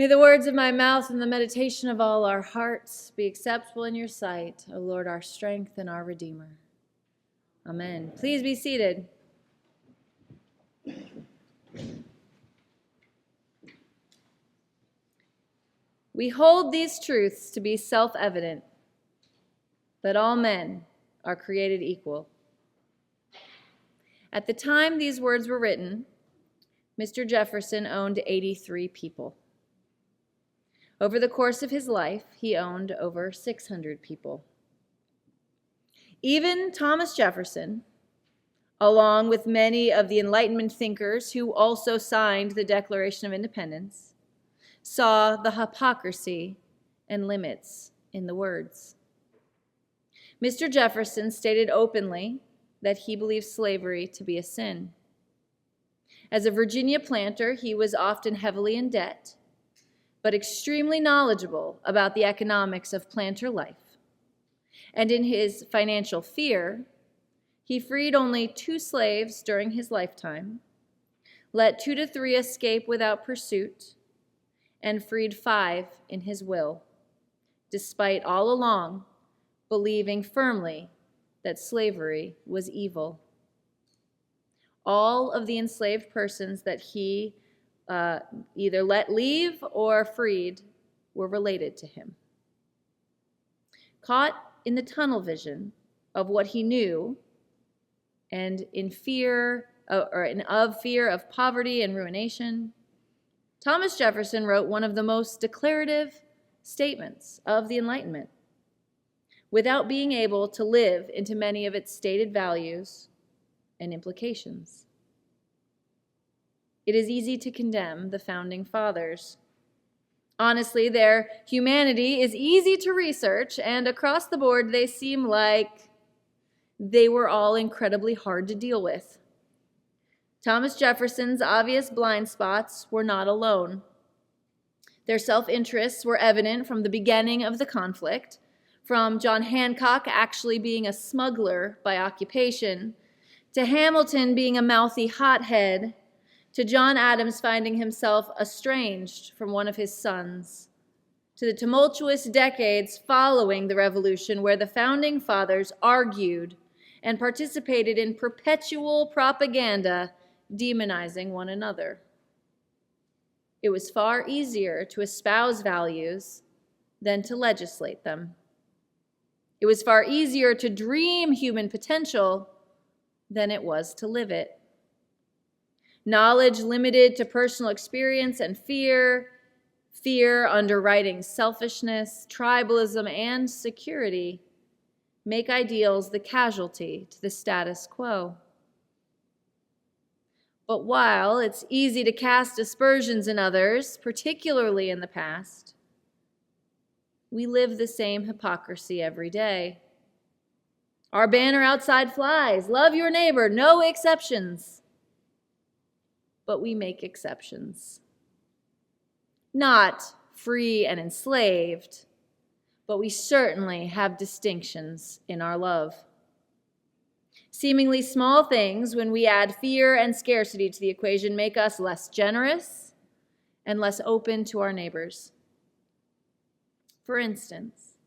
May the words of my mouth and the meditation of all our hearts be acceptable in your sight, O Lord, our strength and our Redeemer. Amen. Please be seated. We hold these truths to be self-evident, that all men are created equal. At the time these words were written, Mr. Jefferson owned 83 people. Over the course of his life, he owned over 600 people. Even Thomas Jefferson, along with many of the Enlightenment thinkers who also signed the Declaration of Independence, saw the hypocrisy and limits in the words. Mr. Jefferson stated openly that he believed slavery to be a sin. As a Virginia planter, he was often heavily in debt, but extremely knowledgeable about the economics of planter life. And in his financial fear, he freed only 2 slaves during his lifetime, let 2 to 3 escape without pursuit, and freed 5 in his will, despite all along believing firmly that slavery was evil. All of the enslaved persons that he either let leave or freed were related to him. Caught in the tunnel vision of what he knew and in fear of poverty and ruination, Thomas Jefferson wrote one of the most declarative statements of the Enlightenment, without being able to live into many of its stated values and implications. It is easy to condemn the founding fathers. Honestly, their humanity is easy to research, and across the board, they seem like they were all incredibly hard to deal with. Thomas Jefferson's obvious blind spots were not alone. Their self-interests were evident from the beginning of the conflict, from John Hancock actually being a smuggler by occupation, to Hamilton being a mouthy hothead, to John Adams finding himself estranged from one of his sons, to the tumultuous decades following the Revolution where the founding fathers argued and participated in perpetual propaganda demonizing one another. It was far easier to espouse values than to legislate them. It was far easier to dream human potential than it was to live it. Knowledge limited to personal experience and fear underwriting selfishness, tribalism, and security, make ideals the casualty to the status quo. But while it's easy to cast aspersions in others, particularly in the past, we live the same hypocrisy every day. Our banner outside flies, love your neighbor, no exceptions. But we make exceptions. Not free and enslaved, but we certainly have distinctions in our love. Seemingly small things, when we add fear and scarcity to the equation, make us less generous and less open to our neighbors. For instance,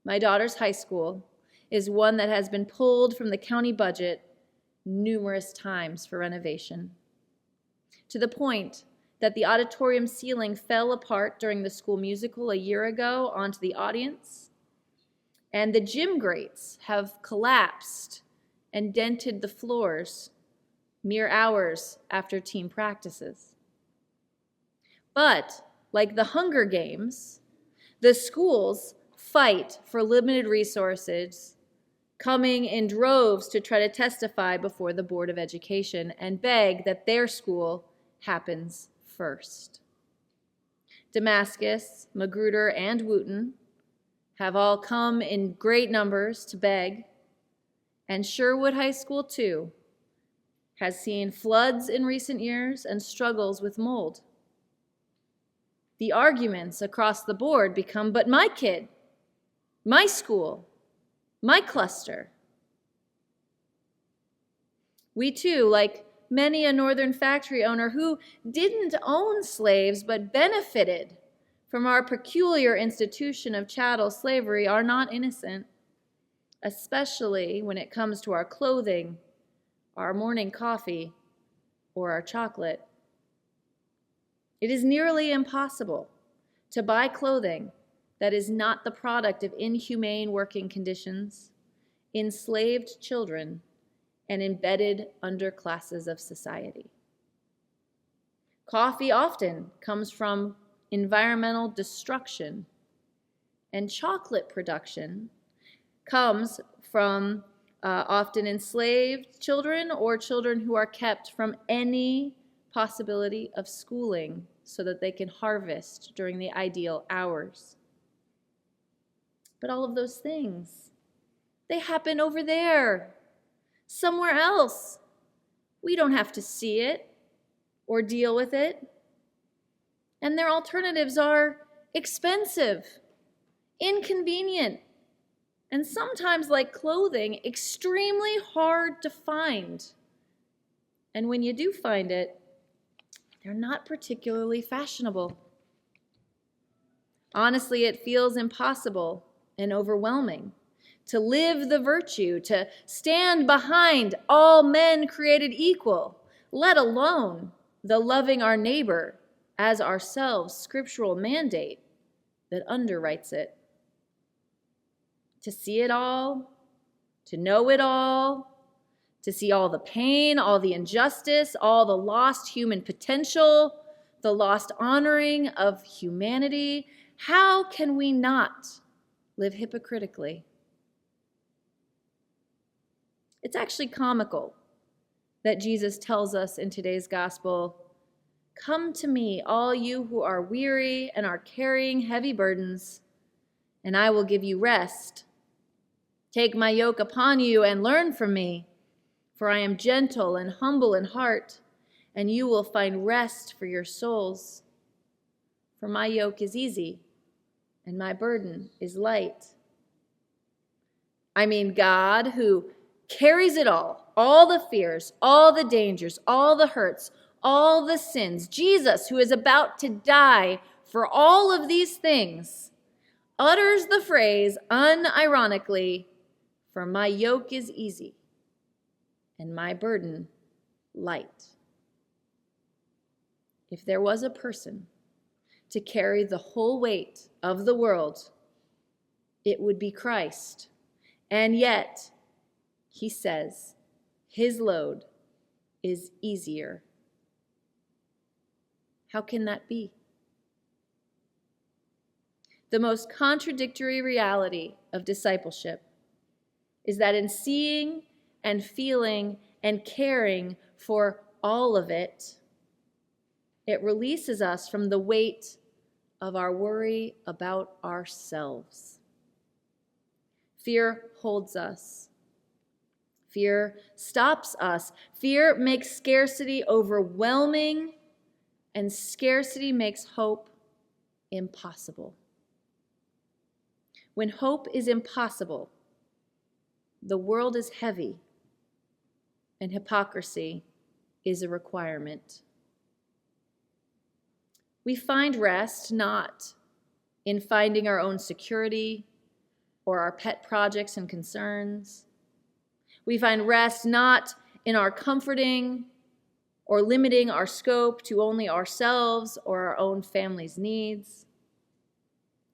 my daughter's high school is one that has been pulled from the county budget numerous times for renovation, to the point that the auditorium ceiling fell apart during the school musical a year ago onto the audience, and the gym grates have collapsed and dented the floors mere hours after team practices. But, like the Hunger Games, the schools fight for limited resources, coming in droves to try to testify before the Board of Education and beg that their school happens first. Damascus, Magruder, and Wooten have all come in great numbers to beg, and Sherwood High School, too, has seen floods in recent years and struggles with mold. The arguments across the board become, but my kid, my school, my cluster. We too, like many a northern factory owner who didn't own slaves but benefited from our peculiar institution of chattel slavery are not innocent, especially when it comes to our clothing, our morning coffee, or our chocolate. It is nearly impossible to buy clothing that is not the product of inhumane working conditions, enslaved children, and embedded underclasses of society. Coffee often comes from environmental destruction, and chocolate production comes from often enslaved children or children who are kept from any possibility of schooling so that they can harvest during the ideal hours. But all of those things, they happen over there, somewhere else. We don't have to see it or deal with it. And their alternatives are expensive, inconvenient, and sometimes, like clothing, extremely hard to find. And when you do find it, they're not particularly fashionable. Honestly, it feels impossible and overwhelming to live the virtue, to stand behind all men created equal, let alone the loving our neighbor as ourselves scriptural mandate that underwrites it. To see it all, to know it all, to see all the pain, all the injustice, all the lost human potential, the lost honoring of humanity. How can we not live hypocritically? It's actually comical that Jesus tells us in today's gospel, "Come to me, all you who are weary and are carrying heavy burdens, and I will give you rest. Take my yoke upon you and learn from me, for I am gentle and humble in heart, and you will find rest for your souls. For my yoke is easy, and my burden is light." I mean, God, who carries it all the fears, all the dangers, all the hurts, all the sins. Jesus, who is about to die for all of these things, utters the phrase unironically, "For my yoke is easy, and my burden light." If there was a person to carry the whole weight of the world, it would be Christ. And yet, he says, his load is easier. How can that be? The most contradictory reality of discipleship is that in seeing and feeling and caring for all of it, it releases us from the weight of our worry about ourselves. Fear holds us. Fear stops us. Fear makes scarcity overwhelming, and scarcity makes hope impossible. When hope is impossible, the world is heavy, and hypocrisy is a requirement. We find rest not in finding our own security or our pet projects and concerns. We find rest not in our comforting or limiting our scope to only ourselves or our own family's needs.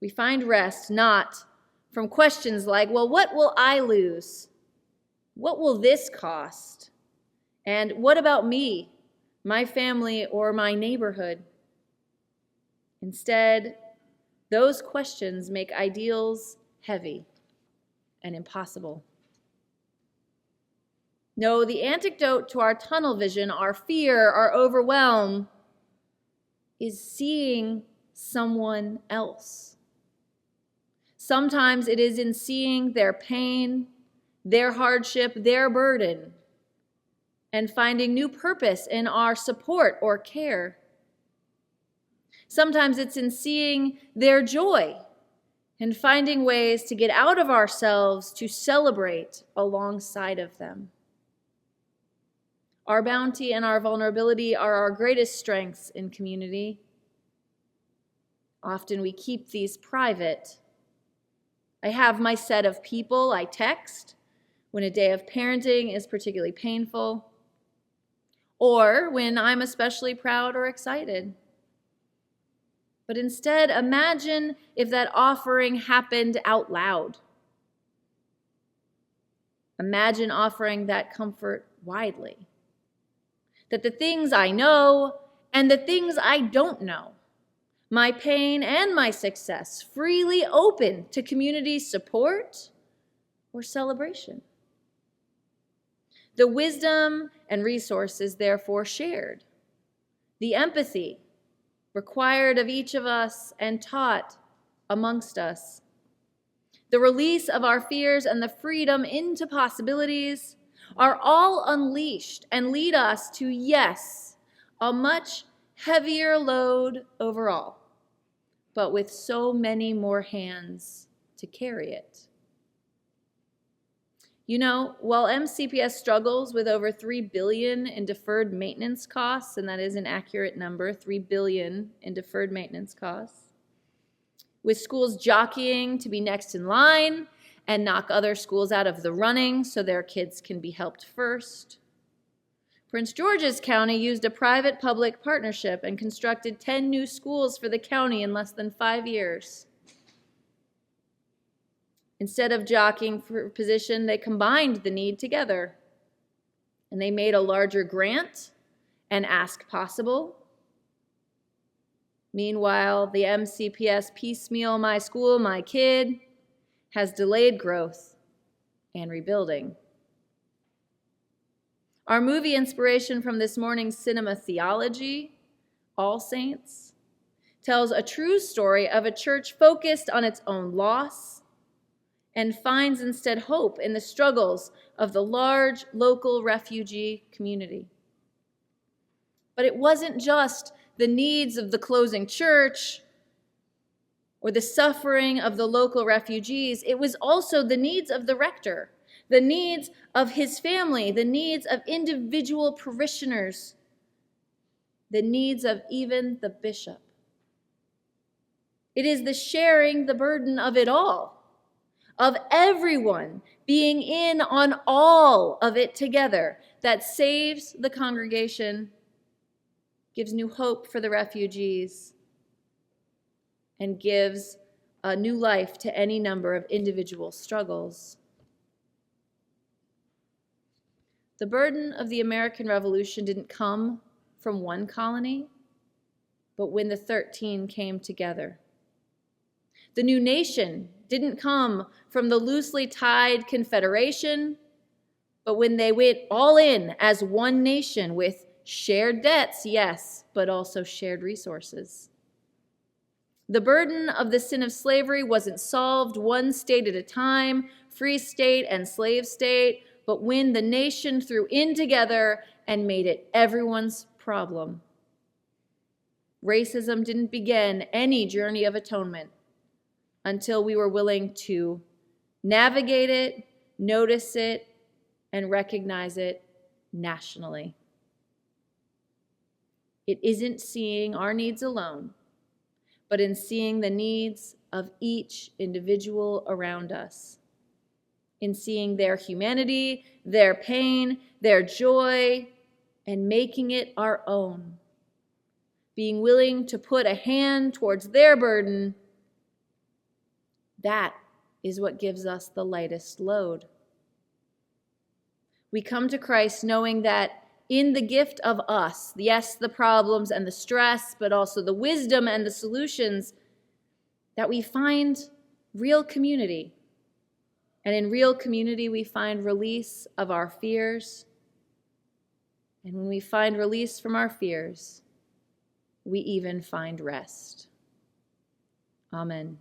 We find rest not from questions like, well, what will I lose? What will this cost? And what about me, my family, or my neighborhood? Instead, those questions make ideals heavy and impossible. No, the antidote to our tunnel vision, our fear, our overwhelm, is seeing someone else. Sometimes it is in seeing their pain, their hardship, their burden, and finding new purpose in our support or care. Sometimes it's in seeing their joy and finding ways to get out of ourselves to celebrate alongside of them. Our bounty and our vulnerability are our greatest strengths in community. Often we keep these private. I have my set of people I text when a day of parenting is particularly painful, or when I'm especially proud or excited. But instead, imagine if that offering happened out loud. Imagine offering that comfort widely. That the things I know and the things I don't know, my pain and my success, freely open to community support or celebration. The wisdom and resources, therefore, shared. The empathy required of each of us and taught amongst us. The release of our fears and the freedom into possibilities are all unleashed and lead us to, yes, a much heavier load overall, but with so many more hands to carry it. You know, while MCPS struggles with over $3 billion in deferred maintenance costs, and that is an accurate number, $3 billion in deferred maintenance costs, with schools jockeying to be next in line and knock other schools out of the running so their kids can be helped first, Prince George's County used a private-public partnership and constructed 10 new schools for the county in less than 5 years. Instead of jockeying for position, they combined the need together. And they made a larger grant and ask possible. Meanwhile, the MCPS piecemeal My School, My Kid has delayed growth and rebuilding. Our movie inspiration from this morning's cinema theology, All Saints, tells a true story of a church focused on its own loss and finds instead hope in the struggles of the large local refugee community. But it wasn't just the needs of the closing church or the suffering of the local refugees. It was also the needs of the rector, the needs of his family, the needs of individual parishioners, the needs of even the bishop. It is the sharing the burden of it all, of everyone being in on all of it together, that saves the congregation, gives new hope for the refugees, and gives a new life to any number of individual struggles. The burden of the American Revolution didn't come from one colony, but when the 13 came together. The new nation didn't come from the loosely tied Confederation, but when they went all in as one nation with shared debts, yes, but also shared resources. The burden of the sin of slavery wasn't solved one state at a time, free state and slave state, but when the nation threw in together and made it everyone's problem. Racism didn't begin any journey of atonement until we were willing to navigate it, notice it, and recognize it nationally. It isn't seeing our needs alone, but in seeing the needs of each individual around us, in seeing their humanity, their pain, their joy, and making it our own, being willing to put a hand towards their burden. That is what gives us the lightest load. We come to Christ knowing that in the gift of us, yes, the problems and the stress, but also the wisdom and the solutions, that we find real community. And in real community, we find release of our fears. And when we find release from our fears, we even find rest. Amen.